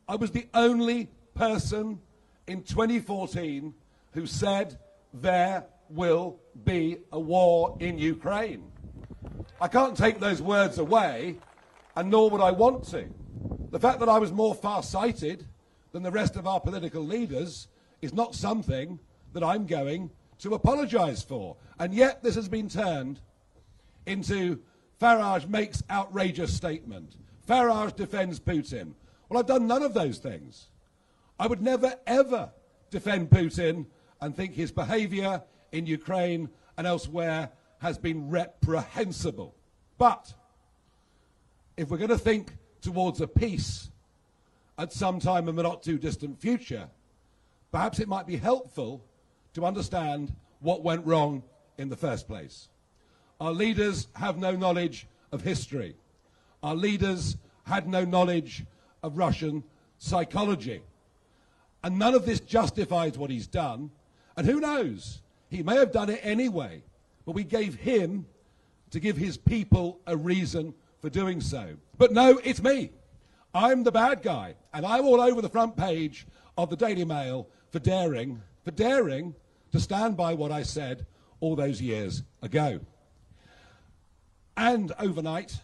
I was the only person in 2014 who said there will be a war in Ukraine. I can't take those words away, and nor would I want to. The fact that I was more far-sighted than the rest of our political leaders is not something that I'm going to apologise for. And yet this has been turned into Farage makes outrageous statement. Farage defends Putin. Well, I've done none of those things. I would never, ever defend Putin and think his behaviour in Ukraine and elsewhere has been reprehensible. But if we're going to think towards a peace at some time in the not too distant future, perhaps it might be helpful to understand what went wrong in the first place. Our leaders have no knowledge of history. Our leaders had no knowledge of Russian psychology. And none of this justifies what he's done. And who knows, he may have done it anyway, but we gave him to give his people a reason for doing so. But no, it's me. I'm the bad guy, and I'm all over the front page of the Daily Mail for daring to stand by what I said all those years ago. And overnight,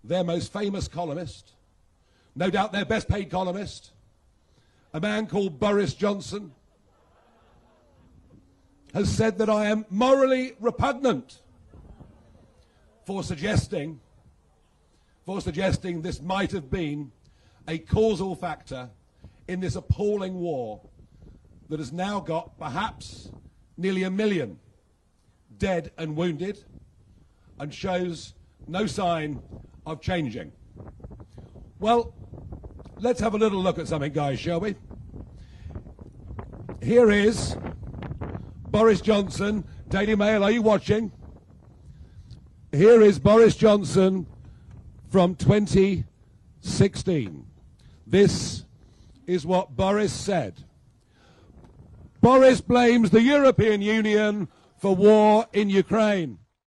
their most famous columnist, no doubt their best paid columnist, a man called Boris Johnson, has said that I am morally repugnant for suggesting this might have been a causal factor in this appalling war that has now got perhaps nearly 1 million dead and wounded and shows no sign of changing. Well, let's have a little look at something, guys, shall we? Here is Boris Johnson. Daily Mail, are you watching? Here is Boris Johnson from 2016. This is what Boris said. Boris blames the European Union for war in Ukraine.